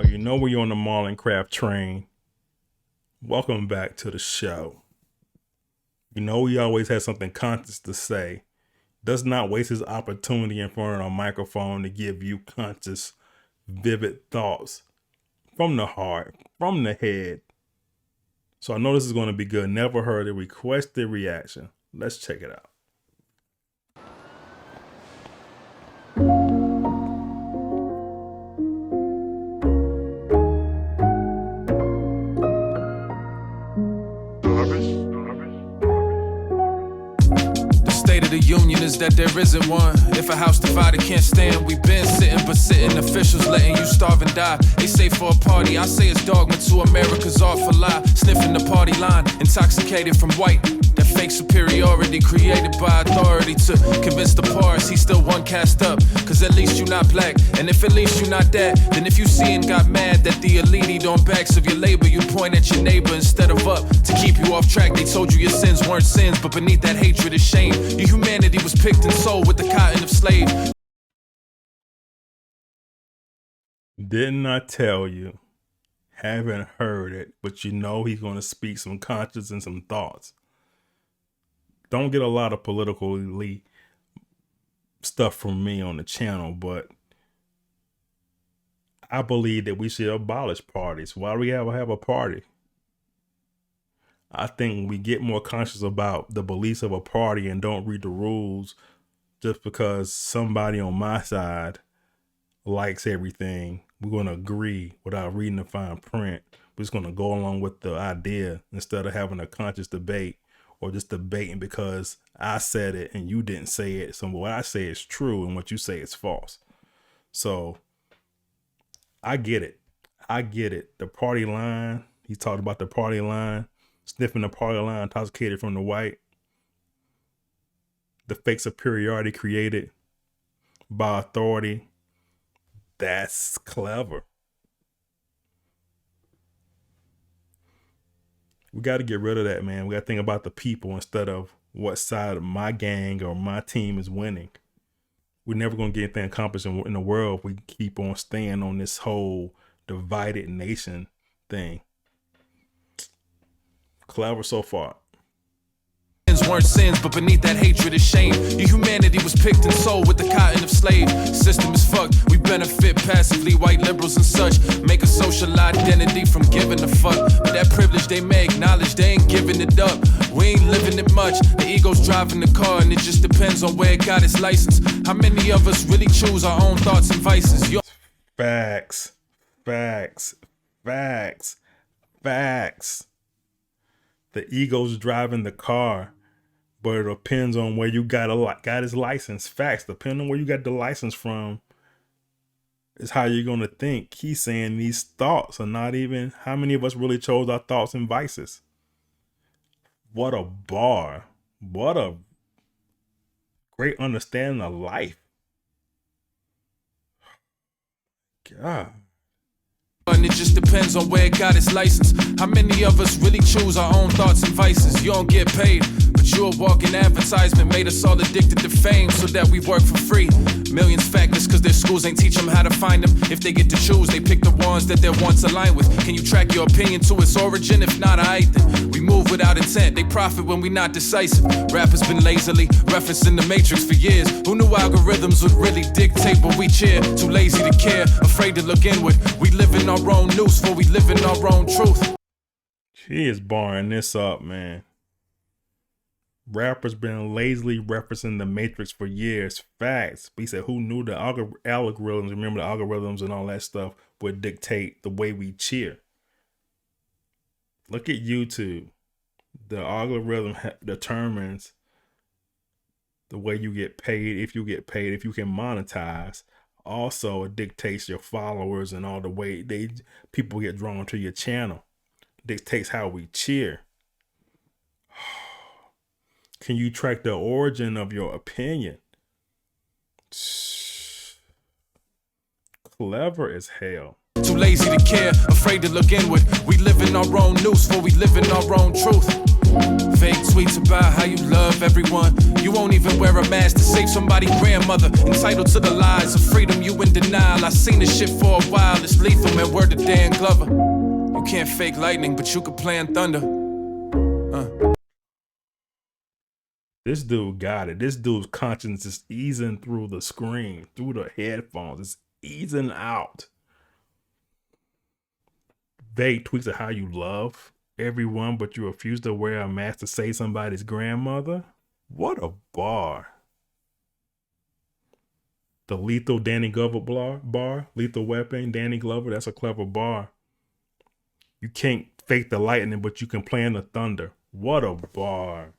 You know we're on the Marlon Craft train. Welcome back to the show. You know he always has something conscious to say. Does not waste his opportunity in front of a microphone to give you conscious, vivid thoughts from the heart, from the head. So I know this is going to be good. Never heard a requested reaction. Let's check it out. The union is that there isn't one. If a house divided can't stand, we've been sitting, but sitting officials letting you starve and die. They say for a party, I say it's dogma to America's awful lie. Sniffing the party line, intoxicated from white. That fake superiority created by authority to convince the parts he's still one cast up. Cause at least you not black, and if at least you not that, then if you see and got mad that the elite eat on backs of your labor, you point at your neighbor instead of up to keep you off track. They told you your sins weren't sins, but beneath that hatred is shame. Your humanity was picked and sold with the cotton of slave. Didn't I tell you? Haven't heard it, but you know he's going to speak some conscience and some thoughts. Don't get a lot of politically stuff from me on the channel, but I believe that we should abolish parties. Why do we have a party? I think we get more conscious about the beliefs of a party and don't read the rules just because somebody on my side likes everything. We're going to agree without reading the fine print. We're just going to go along with the idea instead of having a conscious debate or just debating because I said it and you didn't say it. So what I say is true and what you say is false. So I get it. I get it. The party line. He talked about the party line. Sniffing the party line, intoxicated from the white. The fake superiority created by authority. That's clever. We got to get rid of that, man. We got to think about the people instead of what side of my gang or my team is winning. We're never going to get anything accomplished in the world if we keep on staying on this whole divided nation thing. Clever so far. Weren't sins, but beneath that hatred is shame. Your humanity was picked and sold with the cotton of slave. System is fucked. We benefit passively, white liberals and such. Make a social identity from giving a fuck. But that privilege they may acknowledge, they ain't giving it up. We ain't living it much. The ego's driving the car, and it just depends on where it got its license. How many of us really choose our own thoughts and vices? Facts. Facts. Facts. Facts. The ego's driving the car. But it depends on where you got his license. Facts. Depending on where you got the license from is how you're going to think. He's saying these thoughts are not even how many of us really chose our thoughts and vices. What a bar. What a great understanding of life. God. And it just depends on where it got its license. How many of us really choose our own thoughts and vices? You don't get paid, but you're a walking advertisement. Made us all addicted to fame so that we work for free. Millions factless cause their schools ain't teach them how to find them. If they get to choose, they pick the ones that their wants align with. Can you track your opinion to its origin? If not, I then we move without intent. They profit when we not decisive. Rappers been lazily referencing the Matrix for years. Who knew algorithms would really dictate what we cheer? Too lazy to care, afraid to look inward. We live in our own noose for we live in our own truth. She is barring this up, man. Rappers been lazily referencing the Matrix for years. Facts. He said, who knew the algorithms, remember the algorithms and all that stuff would dictate the way we cheer. Look at YouTube. The algorithm determines the way you get paid, if you get paid, if you can monetize. Also, it dictates your followers and all the way people get drawn to your channel. It dictates how we cheer. Can you track the origin of your opinion? Clever as hell. Too lazy to care, afraid to look inward. We live in our own noose for we live in our own truth. Fake tweets about how you love everyone. You won't even wear a mask to save somebody's grandmother. Entitled to the lies of freedom, you in denial. I seen this shit for a while, it's lethal, man, word to Dan Glover. You can't fake lightning, but you can plan thunder. This dude got it. This dude's conscience is easing through the screen, through the headphones. It's easing out. Vague tweets of how you love everyone, but you refuse to wear a mask to save somebody's grandmother. What a bar. The lethal Danny Glover bar. Lethal weapon, Danny Glover. That's a clever bar. You can't fake the lightning, but you can plan the thunder. What a bar.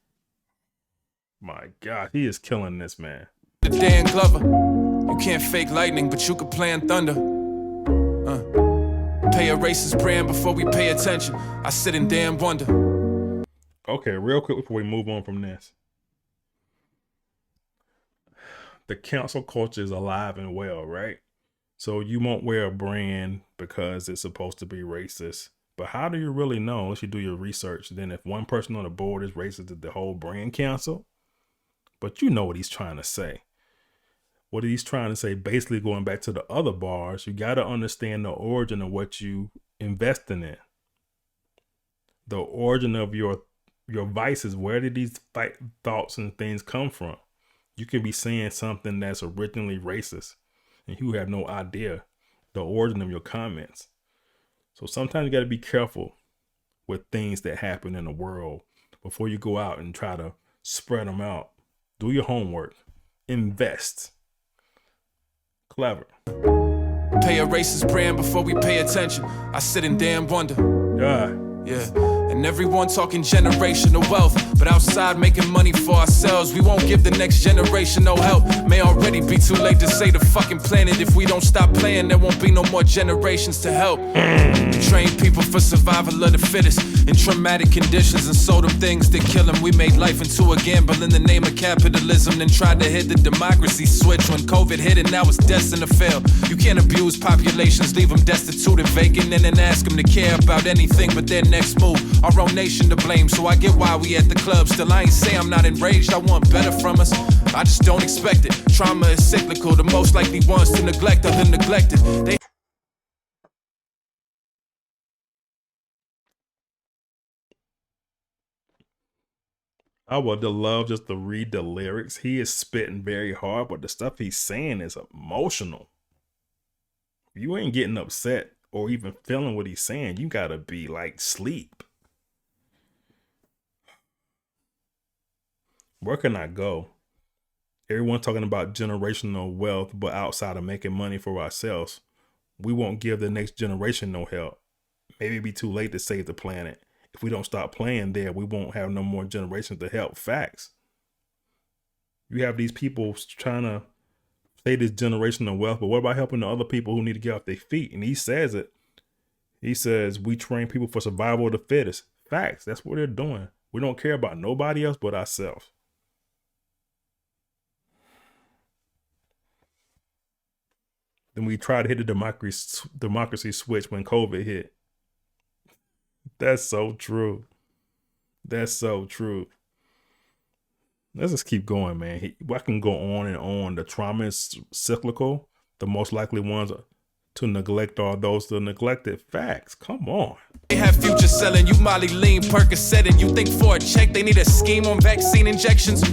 My God, he is killing this, man. The Dan Glover. You can't fake lightning, but you can plan thunder. Pay a racist brand before we pay attention. I sit in damn wonder. Okay, real quick before we move on from this. The cancel culture is alive and well, right? So you won't wear a brand because it's supposed to be racist. But how do you really know unless you do your research? Then if one person on the board is racist, did the whole brand cancel? But you know what he's trying to say. What he's trying to say, basically going back to the other bars, you got to understand the origin of what you investing in. The origin of your vices. Where did these thoughts and things come from? You could be saying something that's originally racist and you have no idea the origin of your comments. So sometimes you got to be careful with things that happen in the world before you go out and try to spread them out. Do your homework. Invest. Clever. Pay a racist brand before we pay attention. I sit in damn wonder. Yeah. And everyone talking generational wealth, but outside making money for ourselves. We won't give the next generation no help. May already be too late to save the fucking planet. If we don't stop playing, there won't be no more generations to help. We train people for survival of the fittest in traumatic conditions and sold them things that kill them. We made life into a gamble in the name of capitalism, then tried to hit the democracy switch when COVID hit and now it's destined to fail. You can't abuse populations, leave them destitute and vacant, and then ask them to care about anything but their next move. Our own nation to blame, so I get why we at the club. Still, I ain't say I'm not enraged, I want better from us. I just don't expect it. Trauma is cyclical, the most likely ones to neglect are the neglected. I would love just to read the lyrics. He is spitting very hard, but the stuff he's saying is emotional. If you ain't getting upset or even feeling what he's saying, you gotta be like sleep. Where can I go? Everyone's talking about generational wealth, but outside of making money for ourselves, we won't give the next generation no help. Maybe it'd be too late to save the planet. If we don't stop playing there, we won't have no more generations to help. Facts. You have these people trying to say this generational wealth, but what about helping the other people who need to get off their feet? And he says it. He says, we train people for survival of the fittest. Facts. That's what they're doing. We don't care about nobody else but ourselves. Then we try to hit the democracy switch when COVID hit. That's so true. That's so true. Let's just keep going, man. I can go on and on. The trauma is cyclical. The most likely ones to neglect are those that neglected. Facts. Come on. They have future selling you Molly lean Percocet, and you think for a check they need a scheme on vaccine injections.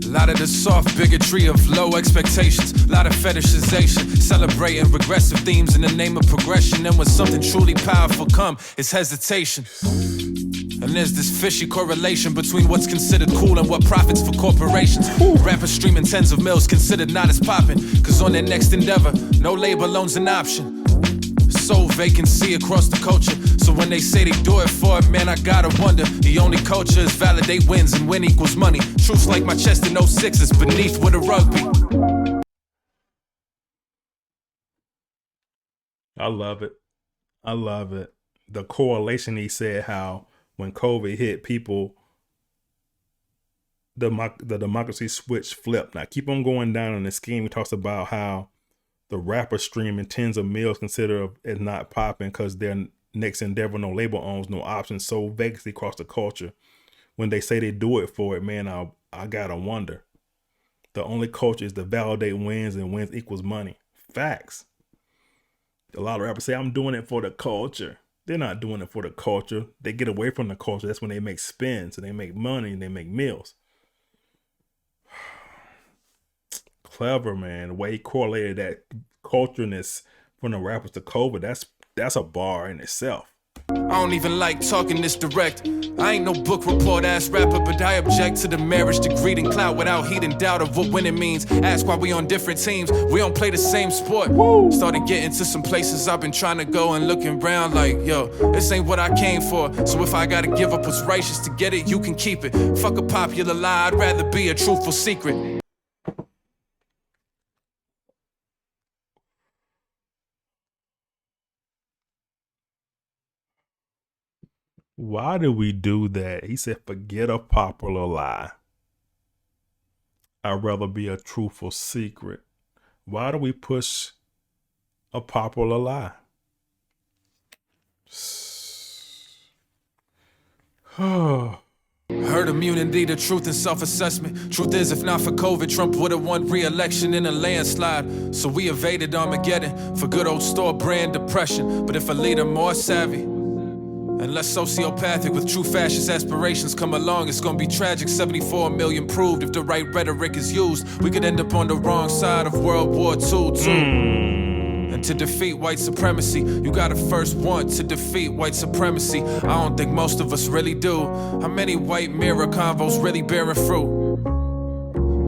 A lot of the soft bigotry of low expectations, a lot of fetishization, celebrating regressive themes in the name of progression. And when something truly powerful come, it's hesitation. And there's this fishy correlation between what's considered cool and what profits for corporations. Rappers streaming tens of mils considered not as popping, cause on their next endeavor, no labor owns an option. So vacancy across the culture. So when they say they do it for it, man, I gotta wonder. The only culture is validate wins and win equals money. Truths like my chest in 06 is beneath with a rugby. I love it. I love it. The correlation, he said how when COVID hit, people, the democracy switch flipped. Now keep on going down in the scheme. He talks about how the rapper streaming tens of mils consider it not popping because their next endeavor no label owns no options. So vacancy across the culture. when they say they do it for it, man, I gotta wonder. The only culture is to validate wins, and wins equals money. Facts. A lot of rappers say, I'm doing it for the culture. They're not doing it for the culture. They get away from the culture. That's when they make spins and they make money and they make meals. Clever, man. The way he correlated that cultureness from the rappers to COVID, that's a bar in itself. I don't even like talking this direct. I ain't no book report ass rapper, but I object to the marriage to greed and clout without heat and doubt of what winning means. Ask why we on different teams, we don't play the same sport. Started getting to some places I've been trying to go and looking around like, yo, this ain't what I came for. So if I gotta give up what's righteous to get it, you can keep it. Fuck a popular lie, I'd rather be a truthful secret. Why do we do that? He said, forget a popular lie. I'd rather be a truthful secret. Why do we push a popular lie? Herd immunity to truth and self-assessment. Truth is, if not for COVID, Trump would have won re-election in a landslide. So we evaded Armageddon for good old store brand depression. But if a leader more savvy and less sociopathic with true fascist aspirations come along, it's gonna be tragic. 74 million proved if the right rhetoric is used. We could end up on the wrong side of World War II too. And to defeat white supremacy, you gotta first want to defeat white supremacy. I don't think most of us really do. How many white mirror convos really bearing fruit?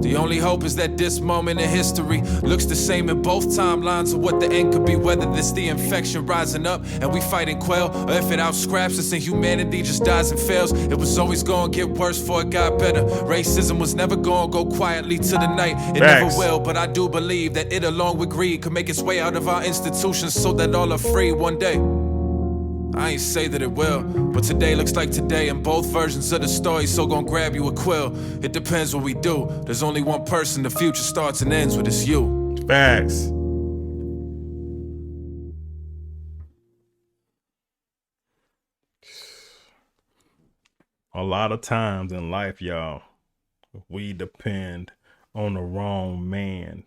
The only hope is that this moment in history looks the same in both timelines of what the end could be. Whether this the infection rising up and we fight and quail, or if it outscraps us and humanity just dies and fails. It was always gonna get worse before it got better. Racism was never gonna go quietly to the night. It never will, but I do believe that it along with greed could make its way out of our institutions so that all are free one day. I ain't say that it will, but today looks like today in both versions of the story, so gon' grab you a quill. It depends what we do. There's only one person the future starts and ends with, it's you. Facts. A lot of times in life, y'all, we depend on the wrong man.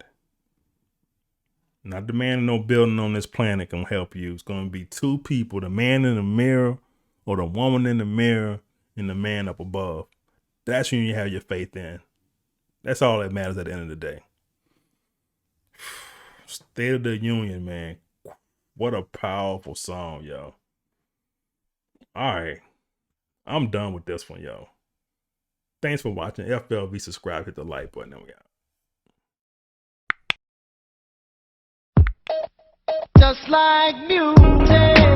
Not the man in no building on this planet can help you. It's going to be two people, the man in the mirror or the woman in the mirror and the man up above. That's when you have your faith in. That's all that matters at the end of the day. State of the Union, man. What a powerful song, y'all. All right. I'm done with this one, y'all. Thanks for watching. FLV, subscribe, hit the like button, and we out. Just like music.